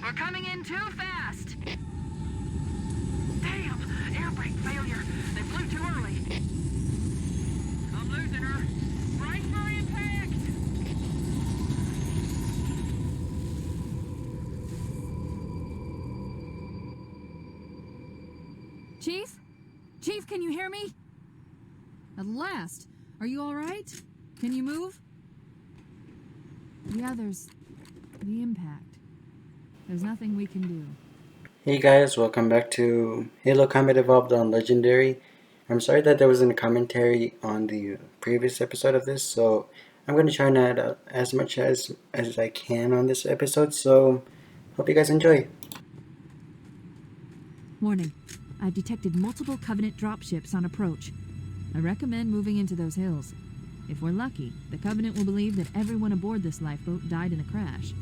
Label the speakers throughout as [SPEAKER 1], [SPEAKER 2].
[SPEAKER 1] We're coming in too fast. Damn! Air brake failure. They flew too early. I'm losing her. Brace for impact!
[SPEAKER 2] Chief? Chief, can you hear me? At last. Are you all right? Can you move? The others... the impact. There's nothing we can do.
[SPEAKER 3] Hey guys, welcome back to Halo Combat Evolved on Legendary. I'm sorry that there wasn't a commentary on the previous episode of this, so I'm going to try and add as much as I can on this episode, so hope you guys enjoy.
[SPEAKER 2] Warning. I've detected multiple Covenant dropships on approach. I recommend moving into those hills. If we're lucky, the Covenant will believe that everyone aboard this lifeboat died in the crash.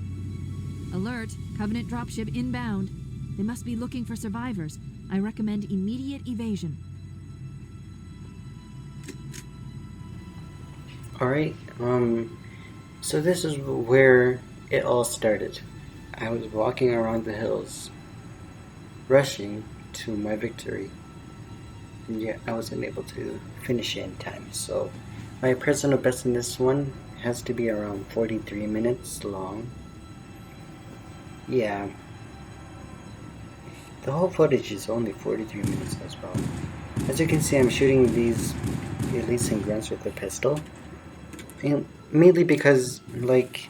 [SPEAKER 2] Alert! Covenant dropship inbound. They must be looking for survivors. I recommend immediate evasion.
[SPEAKER 3] Alright, so this is where it all started. I was walking around the hills, rushing to my victory, and yet I wasn't able to finish it in time, so my personal best in this one has to be around 43 minutes long. Yeah, the whole footage is only 43 minutes as well. As you can see, I'm shooting these elites and grunts with a pistol, and mainly because, like,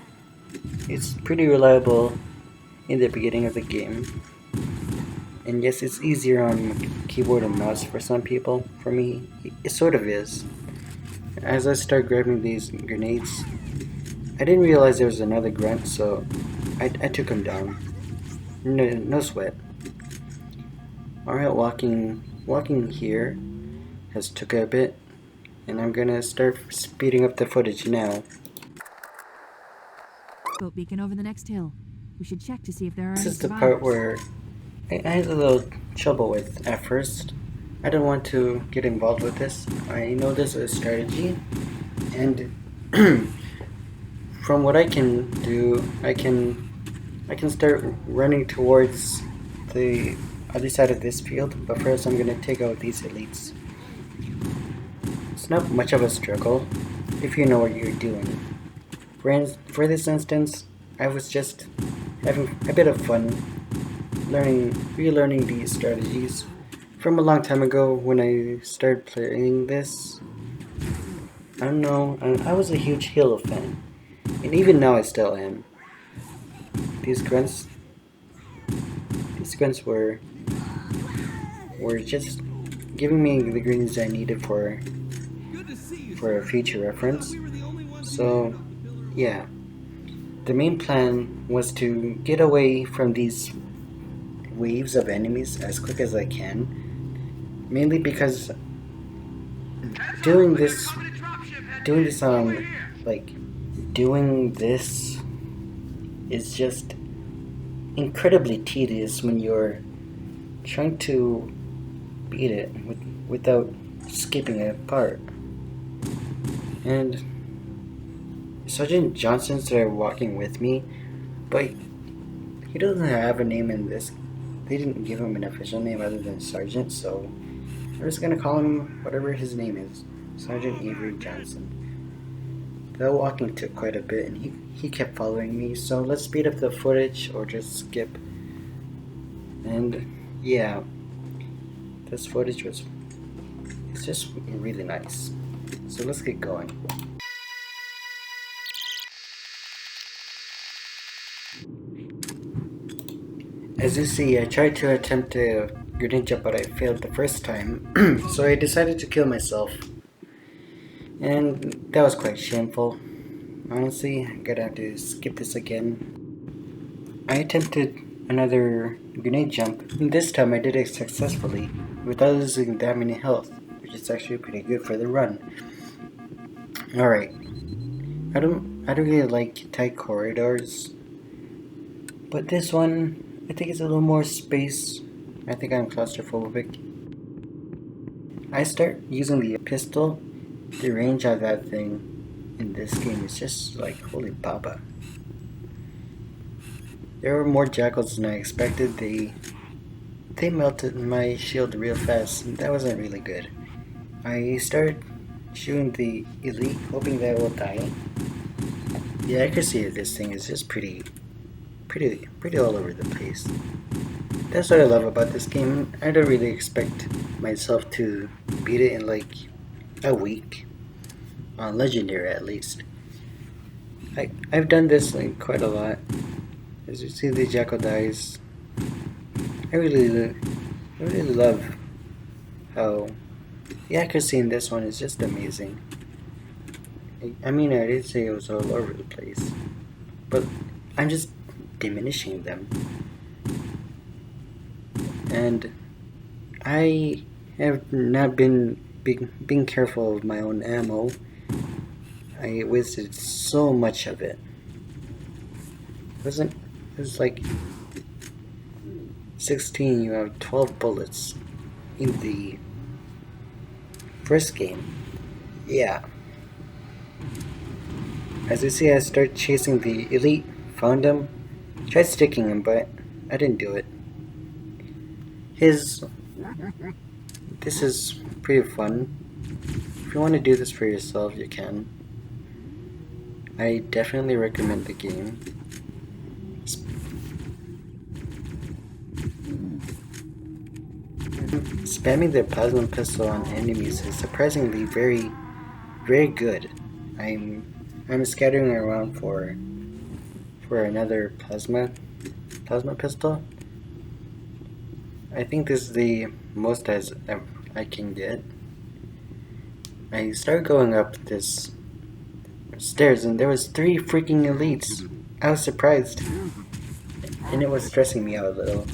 [SPEAKER 3] it's pretty reliable in the beginning of the game. And yes, it's easier on keyboard and mouse for some people. For me, it sort of is. As I start grabbing these grenades, I didn't realize there was another grunt, so I took him down. No sweat. Alright, walking here has took a bit, and I'm gonna start speeding up the footage now.
[SPEAKER 2] Boat beacon over the next hill. We should check to see if there are
[SPEAKER 3] This
[SPEAKER 2] any
[SPEAKER 3] is the
[SPEAKER 2] survivors.
[SPEAKER 3] part where I had a little trouble with at first. I didn't want to get involved with this. I know there's a strategy, and from what I can do, I can start running towards the other side of this field, but first I'm gonna take out these elites. It's not much of a struggle if you know what you're doing. For this instance, I was just having a bit of fun relearning these strategies from a long time ago when I started playing this. I don't know, I was a huge Halo fan, and even now I still am. These grunts were just giving me the greens I needed for a future reference. So yeah, the main plan was to get away from these waves of enemies as quick as I can, mainly because doing this is just incredibly tedious when you're trying to beat it without skipping a part. And Sergeant Johnson started walking with me, but he doesn't have a name in this. They didn't give him an official name other than Sergeant, so I'm just gonna call him whatever his name is, Sergeant Avery Johnson. That walking took quite a bit, and he kept following me, so let's speed up the footage or just skip. And yeah, this footage it's just really nice. So let's get going. As you see, I tried to attempt a grenade jump, but I failed the first time, so I decided to kill myself. And that was quite shameful. Honestly, I'm gonna have to skip this again. I attempted another grenade jump, and this time I did it successfully, without losing that many health, which is actually pretty good for the run. Alright. I don't really like tight corridors, but this one, I think it's a little more space. I think I'm claustrophobic. I start using the pistol. The range of that thing in this game is just like holy baba. There were more jackals than I expected. They melted my shield real fast, and that wasn't really good. I started shooting the elite, hoping that it will die. The accuracy of this thing is just pretty all over the place. That's what I love about this game. I don't really expect myself to beat it in like a week, on Legendary at least. I've done this like quite a lot. As you see, the jackal dies. I really love how the accuracy in this one is just amazing. I mean, I did say it was all over the place, but I'm just diminishing them. And I have not been being careful of my own ammo. I wasted so much of it. It was like 16, you have 12 bullets in the first game. Yeah. As you see, I start chasing the elite, found him, tried sticking him, but I didn't do it. This is pretty fun. If you want to do this for yourself, you can. I definitely recommend the game. Spamming the plasma pistol on enemies is surprisingly very good. I'm scattering around for another plasma pistol. I think this is the most as I can get. I started going up this stairs and there was 3 freaking elites. I was surprised, and it was stressing me out a little.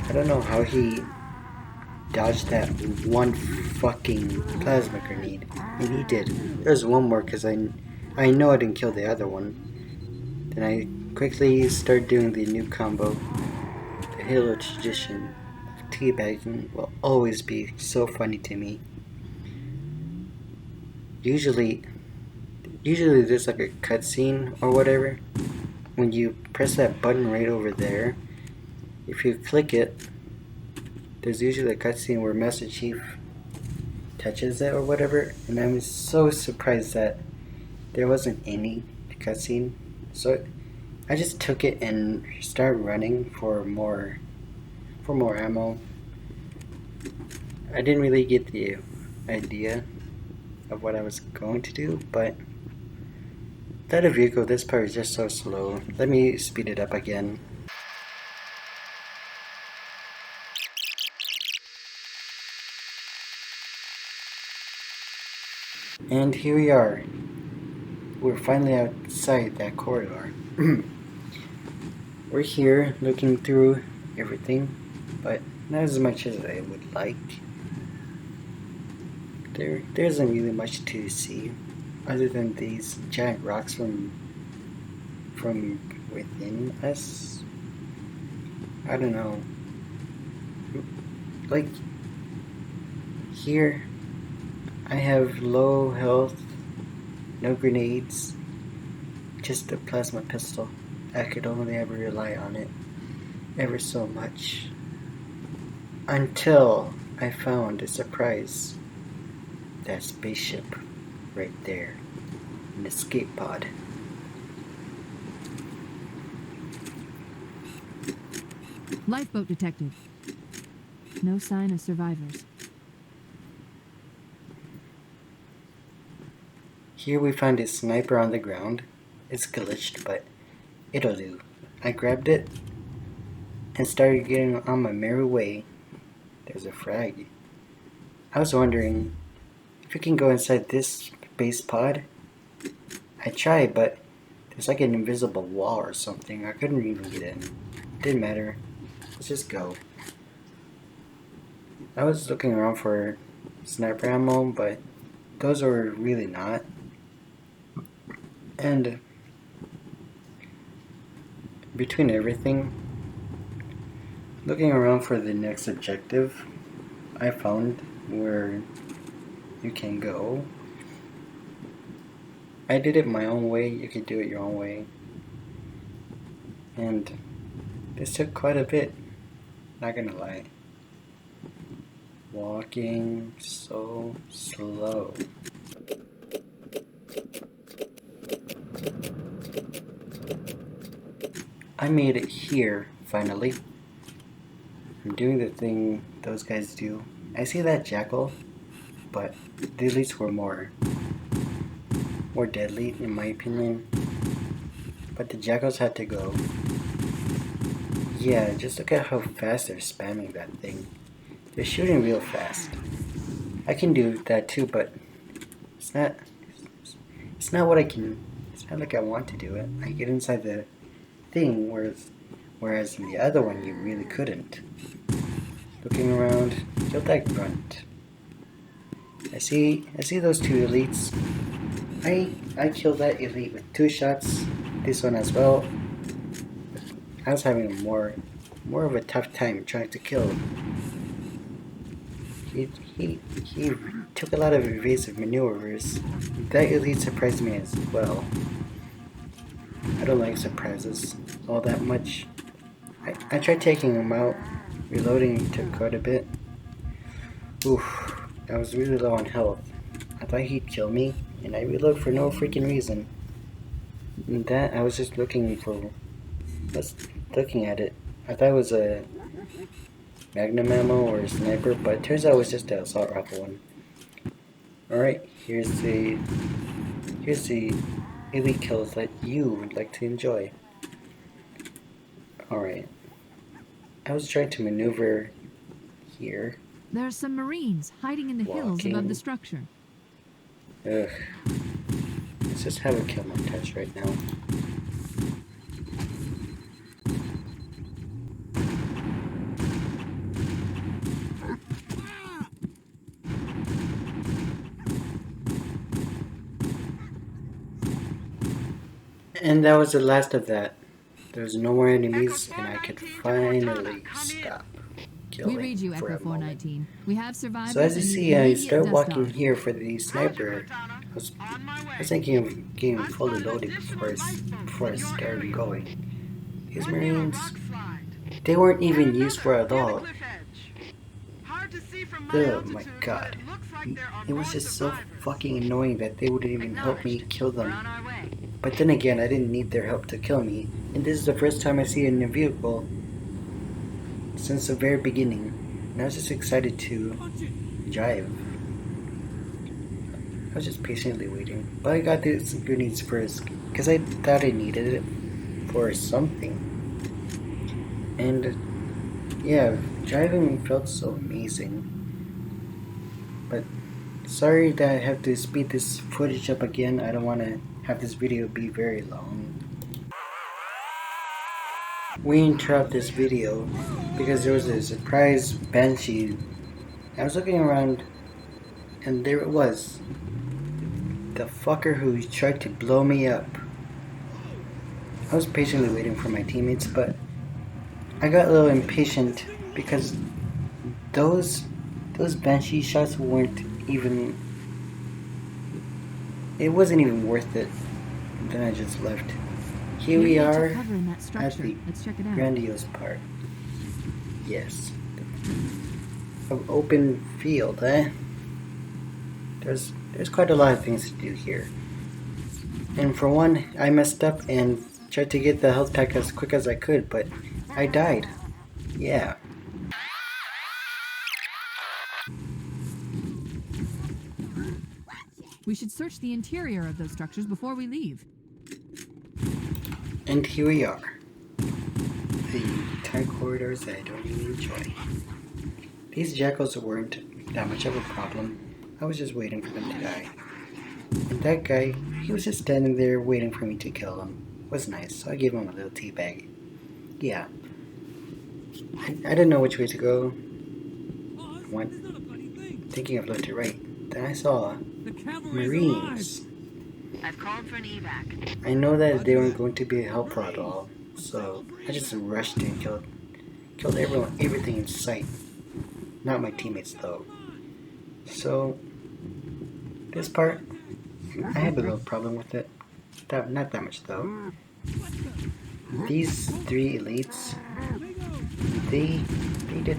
[SPEAKER 3] I don't know how he dodged that one fucking plasma grenade, and he did. There's one more because I know I didn't kill the other one. Then I quickly started doing the new combo. The Halo tradition of teabagging will always be so funny to me. Usually there's like a cutscene or whatever. When you press that button right over there, if you click it, there's usually a cutscene where Master Chief touches it or whatever, and I'm so surprised that there wasn't any cutscene. So I just took it and started running for more ammo. I didn't really get the idea of what I was going to do, but without a vehicle, this part is just so slow. Let me speed it up again. And here we are. We're finally outside that corridor. We're here looking through everything, but not as much as I would like. There isn't really much to see other than these giant rocks from within us. I don't know. Like here I have low health, no grenades, just a plasma pistol. I could only ever rely on it ever so much. Until I found a surprise. That spaceship right there. An escape pod.
[SPEAKER 2] Lifeboat detected. No sign of survivors.
[SPEAKER 3] Here we find a sniper on the ground. It's glitched, but it'll do. I grabbed it and started getting on my merry way. There's a frag. I was wondering if we can go inside this base pod. I tried, but there's like an invisible wall or something. I couldn't even get in. Didn't matter. Let's just go. I was looking around for sniper ammo, but those were really not. And between everything, looking around for the next objective, I found where you can go. I did it my own way. You can do it your own way. And this took quite a bit, not gonna lie. Walking so slow. I made it here, finally. I'm doing the thing those guys do. I see that jackal, but the elites were more deadly in my opinion. But the jackals had to go. Yeah, just look at how fast they're spamming that thing. They're shooting real fast. I can do that too, but it's not what I can. It's not like I want to do it. I get inside the thing, whereas in the other one you really couldn't. Looking around, kill that grunt. I see those two elites. I killed that elite with 2 shots. This one as well. I was having more of a tough time trying to kill him. He took a lot of evasive maneuvers. That elite surprised me as well. I don't like surprises all that much. I tried taking him out. Reloading took quite a bit. Oof, I was really low on health. I thought he'd kill me, and I reload for no freaking reason. And that, I was just looking at it. I thought it was a magnum ammo or a sniper, but it turns out it was just an assault rifle one. Alright, here's the elite kills that you would like to enjoy. Alright. I was trying to maneuver here.
[SPEAKER 2] There are some Marines hiding in the hills above the structure.
[SPEAKER 3] Ugh. Let's just have a kill montage right now. And that was the last of that. There's no more enemies, and I could finally stop killing.
[SPEAKER 2] We read you,
[SPEAKER 3] for
[SPEAKER 2] Echo
[SPEAKER 3] a moment.
[SPEAKER 2] 419. We have survivors.
[SPEAKER 3] So as you
[SPEAKER 2] and
[SPEAKER 3] see, I
[SPEAKER 2] immediate
[SPEAKER 3] start
[SPEAKER 2] dust
[SPEAKER 3] walking
[SPEAKER 2] off.
[SPEAKER 3] here for the sniper. I was thinking of getting fully loaded before I started going. These Marines, they weren't even used for it all. Oh my god. It was just so fucking annoying that they wouldn't even help me kill them. But then again, I didn't need their help to kill me. And this is the first time I see it in a vehicle since the very beginning. And I was just excited to drive. I was just patiently waiting. But I got these grenades first because I thought I needed it for something. And yeah, driving felt so amazing. But sorry that I have to speed this footage up again. I don't want to have this video be very long. We interrupt this video because there was a surprise Banshee. I was looking around and there it was. The fucker who tried to blow me up. I was patiently waiting for my teammates, but I got a little impatient because those Banshee shots weren't even... It wasn't even worth it. And then I just left. Here we are at the grandiose part. Yes. Of open field, eh? There's quite a lot of things to do here. And for one, I messed up and tried to get the health pack as quick as I could, but I died. Yeah.
[SPEAKER 2] We should search the interior of those structures before we leave.
[SPEAKER 3] And here we are. The tight corridors that I don't even enjoy. These jackals weren't that much of a problem. I was just waiting for them to die. And that guy, he was just standing there waiting for me to kill him. It was nice, so I gave him a little teabag. Yeah. I didn't know which way to go. Went thinking of left to right. Then I saw Marines.
[SPEAKER 1] I've called for an evac.
[SPEAKER 3] I know that they weren't going to be helpful at all, so I just rushed and killed everything in sight. Not my teammates though. So this part, I have a little problem with it. Not that much though. these three elites, they did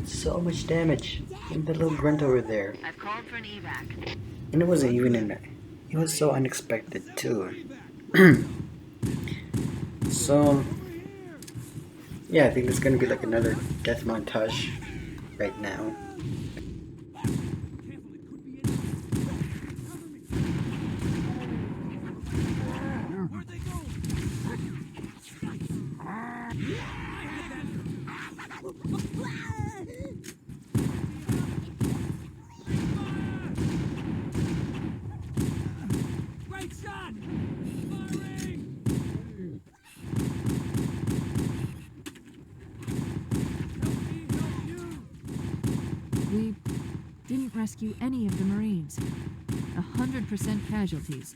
[SPEAKER 3] so much damage. And the little grunt over there.
[SPEAKER 1] I've called for an evac.
[SPEAKER 3] And it wasn't even it was so unexpected too. So yeah, I think it's gonna be like another death montage right now.
[SPEAKER 1] Great shot!
[SPEAKER 2] We didn't rescue any of the Marines. 100% casualties.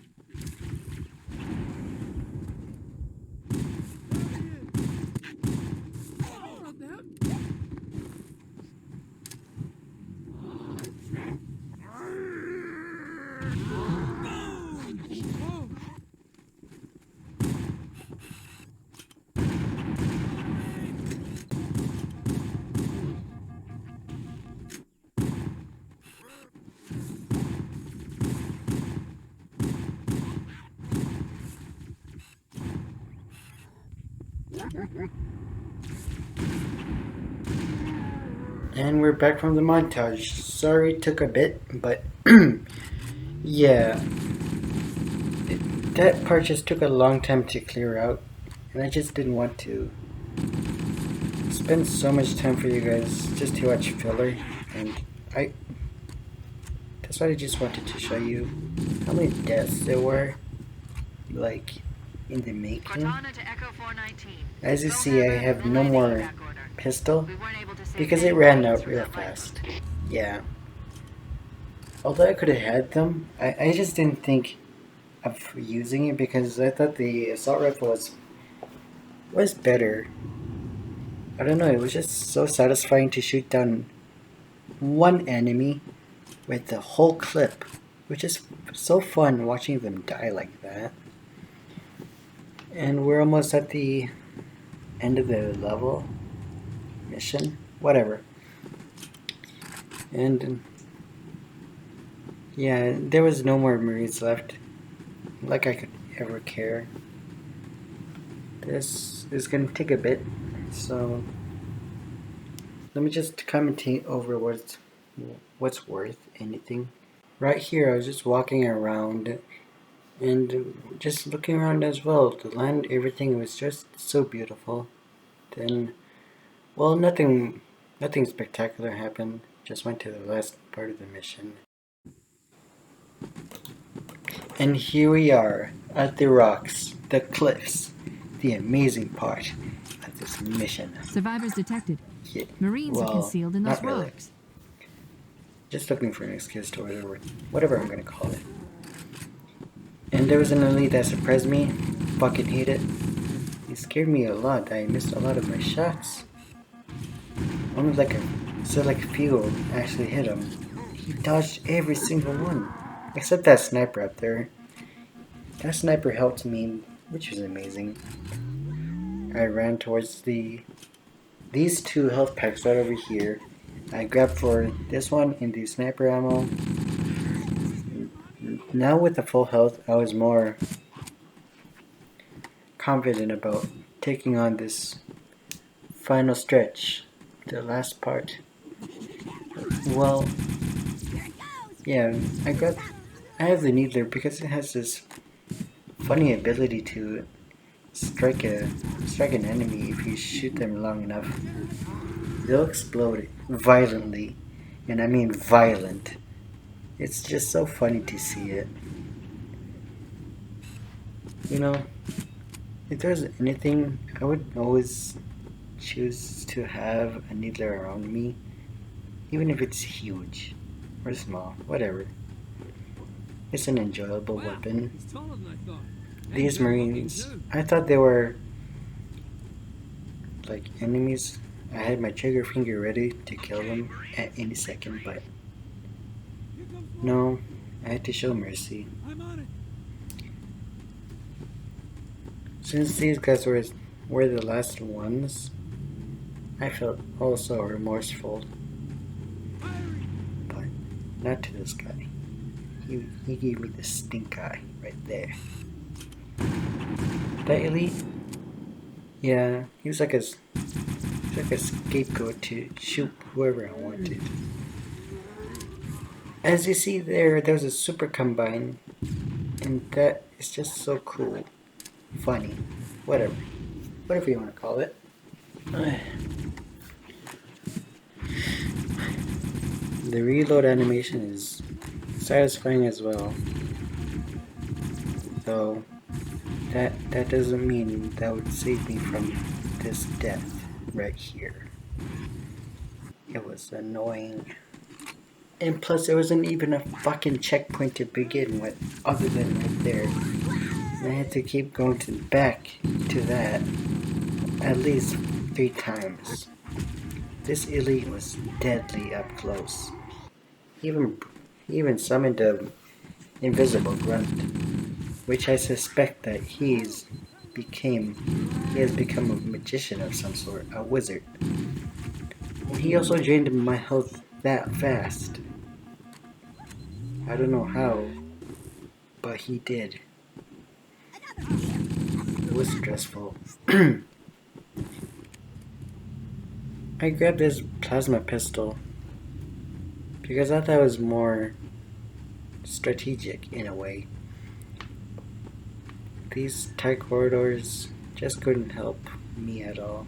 [SPEAKER 3] And we're back from the montage. Sorry it took a bit, but yeah. That part just took a long time to clear out, and I just didn't want to spend so much time for you guys just to watch filler, and that's why I just wanted to show you how many deaths there were, like, in the making.
[SPEAKER 1] Cortana to Echo 419.
[SPEAKER 3] As you
[SPEAKER 1] Go
[SPEAKER 3] see, I have no
[SPEAKER 1] an
[SPEAKER 3] more
[SPEAKER 1] evac order.
[SPEAKER 3] pistol,
[SPEAKER 1] We weren't able to save
[SPEAKER 3] because it
[SPEAKER 1] any
[SPEAKER 3] ran
[SPEAKER 1] Marines
[SPEAKER 3] out
[SPEAKER 1] from
[SPEAKER 3] real
[SPEAKER 1] that fight.
[SPEAKER 3] fast. Yeah. Although I could have had them, I just didn't think of using it because I thought the assault rifle was better. I don't know, it was just so satisfying to shoot down one enemy with the whole clip, which is so fun watching them die like that. And we're almost at the end of the level mission, whatever. And yeah, there was no more Marines left, like I could ever care. This is gonna take a bit, so let me just commentate over what's worth anything. Right here, I was just walking around and just looking around as well. The land, everything was just so beautiful. Then, well, nothing spectacular happened. Just went to the last part of the mission. And here we are at the rocks, the cliffs, the amazing part of this mission.
[SPEAKER 2] Survivors detected.
[SPEAKER 3] Yeah,
[SPEAKER 2] Marines are
[SPEAKER 3] well,
[SPEAKER 2] concealed in those
[SPEAKER 3] not really.
[SPEAKER 2] rocks.
[SPEAKER 3] Just looking for an excuse to whatever I'm gonna call it. And there was an elite that surprised me. Fucking hate it. He scared me a lot. I missed a lot of my shots. Only like a few actually hit him. He dodged every single one. Except that sniper up there. That sniper helped me, which was amazing. I ran towards these two health packs right over here. I grabbed for this one in the sniper ammo. Now with the full health, I was more confident about taking on this final stretch, the last part. Well, yeah, I have the Needler because it has this funny ability to strike an enemy if you shoot them long enough. They'll explode violently, and I mean violent. It's just so funny to see it. You know, if there's anything, I would always choose to have a Needler around me, even if it's huge or small, whatever. It's an enjoyable weapon.
[SPEAKER 4] He's taller than I thought.
[SPEAKER 3] These Marines, I thought they were like enemies. I had my trigger finger ready to kill them at any second, but no, I had to show mercy.
[SPEAKER 4] I'm on it.
[SPEAKER 3] Since these guys were were the last ones, I felt also remorseful. But not to this guy. He gave me the stink eye right there. That elite? Yeah, he was like a scapegoat to shoot whoever I wanted. As you see there's a super combine, and that is just so cool, funny, whatever you want to call it. The reload animation is satisfying as well, though that doesn't mean that would save me from this death right here. It was annoying. And plus, there wasn't even a fucking checkpoint to begin with, other than right there. And I had to keep going back to that at least 3 times. This elite was deadly up close. He even summoned an invisible grunt, which I suspect that he has become a magician of some sort, a wizard. And he also drained my health that fast. I don't know how, but he did. It was stressful. I grabbed this plasma pistol because I thought it was more strategic in a way. These tight corridors just couldn't help me at all.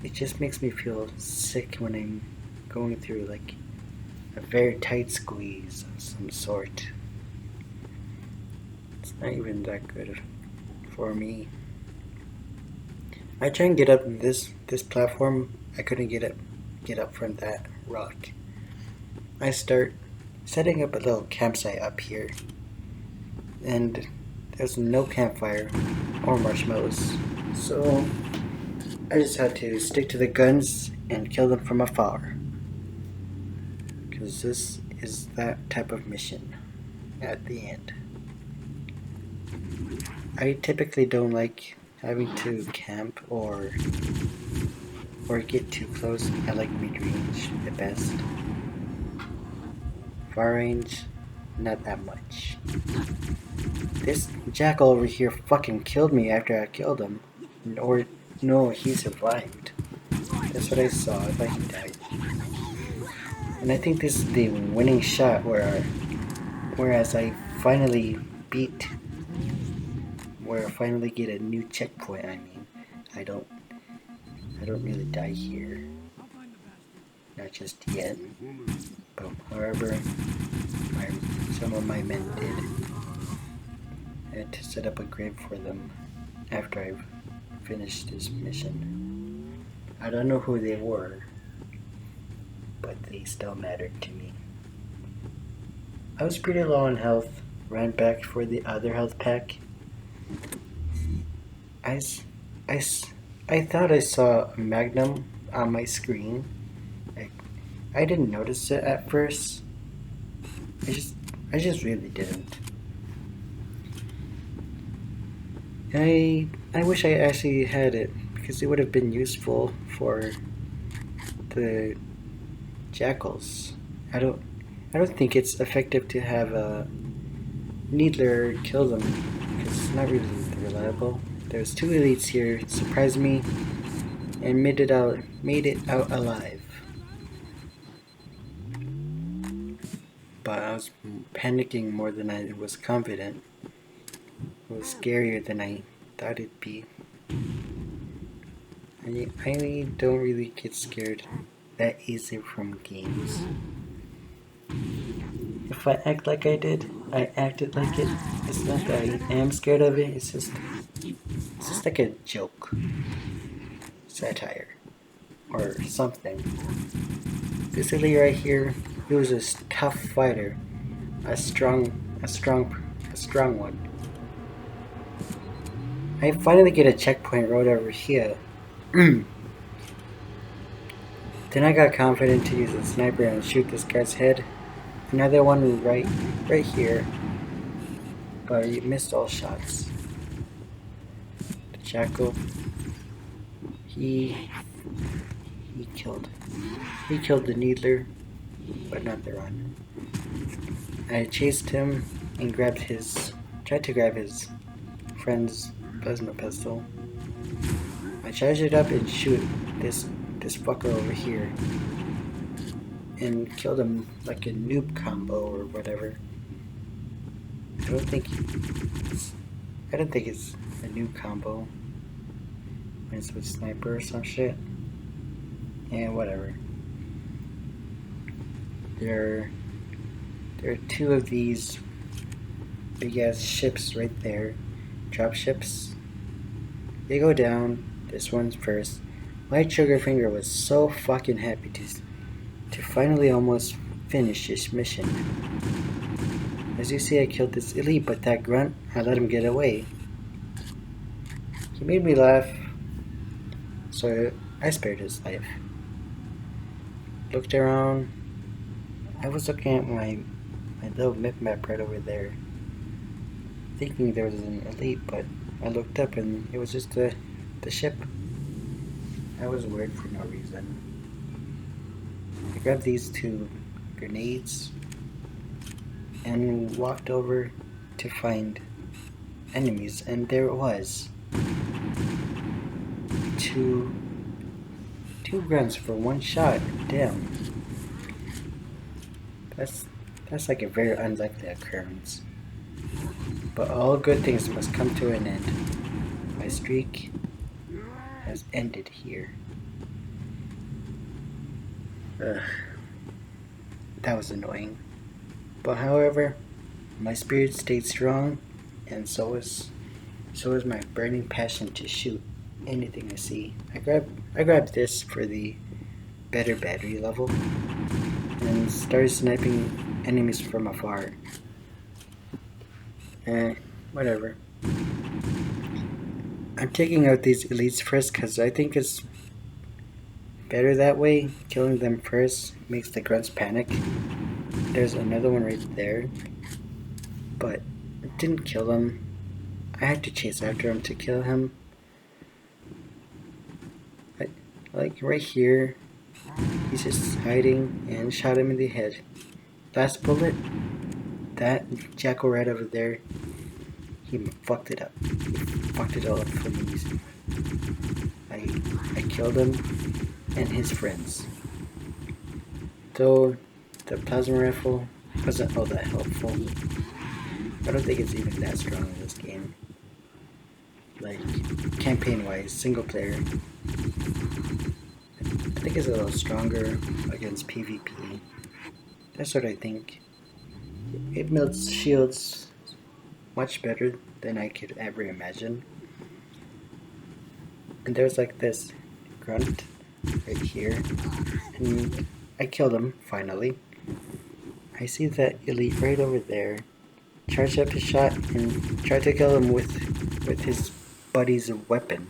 [SPEAKER 3] It just makes me feel sick when I'm going through like a very tight squeeze of some sort. It's not even that good for me. I try and get up this platform. I couldn't get up from that rock. I start setting up a little campsite up here, and there's no campfire or marshmallows, so I just had to stick to the guns and kill them from afar. Because this is that type of mission at the end. I typically don't like having to camp or get too close. I like mid-range the best. Far range, not that much. This jackal over here fucking killed me after I killed him. Or, no, he survived. That's what I saw. I thought he died. And I think this is the winning shot whereas I finally get a new checkpoint. I mean, I don't really die here. Not just yet. But however, some of my men did. I had to set up a grave for them after I've finished this mission. I don't know who they were, but they still mattered to me. I was pretty low on health, ran back for the other health pack. I thought I saw a magnum on my screen. I didn't notice it at first. I just really didn't. I wish I actually had it, because it would have been useful for the jackals. I don't think it's effective to have a needler kill them, because it's not really reliable. There's 2 elites here, surprised me, and made it out alive. But I was panicking more than I was confident. It was scarier than I thought it'd be. I don't really get scared that easy from games. If I act like I did, I acted like it. It's not that I am scared of it, it's just like a joke. Satire. Or something. This elite right here, he was a tough fighter. A strong one. I finally get a checkpoint right over here. Then I got confident to use a sniper and shoot this guy's head. Another one right here. But he missed all shots. The Jackal. He killed the Needler, but not the Run. I chased him and tried to grab his friend's plasma pistol. I charged it up and shoot this fucker over here, and killed him like a noob combo or whatever. I don't think it's a noob combo. It's with sniper or some shit. Yeah, whatever. There are two of these big ass ships right there. Drop ships. They go down. This one's first. My trigger finger was so fucking happy to finally almost finish this mission. As you see, I killed this elite, but that grunt, I let him get away. He made me laugh, so I spared his life. Looked around. I was looking at my little map right over there, thinking there was an elite, but I looked up and it was just the ship. I was worried for no reason. I grabbed these two grenades and walked over to find enemies, and there it was. Two grunts for one shot. Damn. That's like a very unlikely occurrence. But all good things must come to an end. My streak has ended here. Ugh. That was annoying. But however, my spirit stayed strong, and so is my burning passion to shoot anything I see. I grabbed this for the better battery level and started sniping enemies from afar. Whatever. I'm taking out these elites first because I think it's better that way. Killing them first makes the grunts panic. There's another one right there, but it didn't kill him. I had to chase after him to kill him. Like right here, he's just hiding, and shot him in the head. Last bullet, that Jackal right over there, he fucked it up. He fucked it all up for me. I killed him and his friends. Though the plasma rifle wasn't all that helpful. I don't think it's even that strong in this game. Like, campaign-wise, single player, I think it's a little stronger against PvP. That's what I think. It melts shields much better than I could ever imagine. And there's like this grunt right here, and I killed him finally. I see that elite right over there. Charged up his shot and tried to kill him with his buddy's weapon,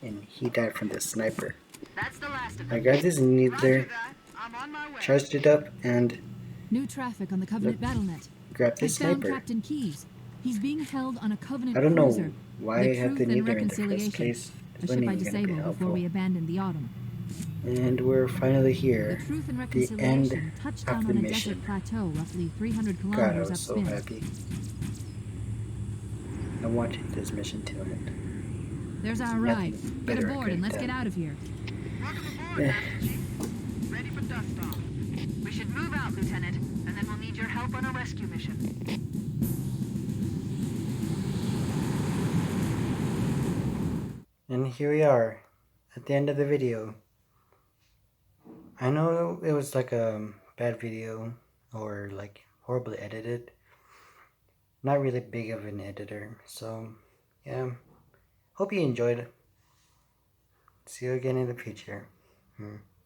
[SPEAKER 3] and he died from the sniper.
[SPEAKER 1] That's the last of
[SPEAKER 3] I
[SPEAKER 1] them.
[SPEAKER 3] grabbed his Needler,
[SPEAKER 1] I'm on my way.
[SPEAKER 3] charged it up, and
[SPEAKER 2] New traffic on the Covenant battle net.
[SPEAKER 3] grabbed
[SPEAKER 2] I
[SPEAKER 3] the
[SPEAKER 2] found
[SPEAKER 3] sniper.
[SPEAKER 2] Captain Keyes. He's being held on a Covenant
[SPEAKER 3] I don't know
[SPEAKER 2] cruiser.
[SPEAKER 3] why
[SPEAKER 2] the
[SPEAKER 3] I had
[SPEAKER 2] Truth
[SPEAKER 3] the
[SPEAKER 2] and
[SPEAKER 3] Needler in the first
[SPEAKER 2] Reconciliation,
[SPEAKER 3] place.
[SPEAKER 2] a
[SPEAKER 3] It
[SPEAKER 2] ship
[SPEAKER 3] wasn't
[SPEAKER 2] I
[SPEAKER 3] even gonna be
[SPEAKER 2] disabled before
[SPEAKER 3] helpful.
[SPEAKER 2] we abandoned the Autumn.
[SPEAKER 3] And we're finally
[SPEAKER 2] The
[SPEAKER 3] here.
[SPEAKER 2] Truth and
[SPEAKER 3] The
[SPEAKER 2] Reconciliation
[SPEAKER 3] end
[SPEAKER 2] touched
[SPEAKER 3] of
[SPEAKER 2] down
[SPEAKER 3] the
[SPEAKER 2] on a
[SPEAKER 3] mission.
[SPEAKER 2] desert plateau roughly 300
[SPEAKER 3] God, I
[SPEAKER 2] kilometers
[SPEAKER 3] was so
[SPEAKER 2] upspin.
[SPEAKER 3] happy. I wanted this mission to end.
[SPEAKER 2] There's our
[SPEAKER 3] Nothing
[SPEAKER 2] ride. Get
[SPEAKER 3] better I
[SPEAKER 2] aboard
[SPEAKER 3] could
[SPEAKER 2] and
[SPEAKER 3] have
[SPEAKER 2] let's get
[SPEAKER 3] done.
[SPEAKER 2] out of here.
[SPEAKER 1] Welcome aboard,
[SPEAKER 3] Yeah.
[SPEAKER 1] Master Chief. Ready for dust off. We should move out, Lieutenant, and then we'll need your help on a rescue mission.
[SPEAKER 3] And here we are, at the end of the video. I know it was like a bad video, or like horribly edited. Not really big of an editor, so yeah. Hope you enjoyed it. See you again in the future.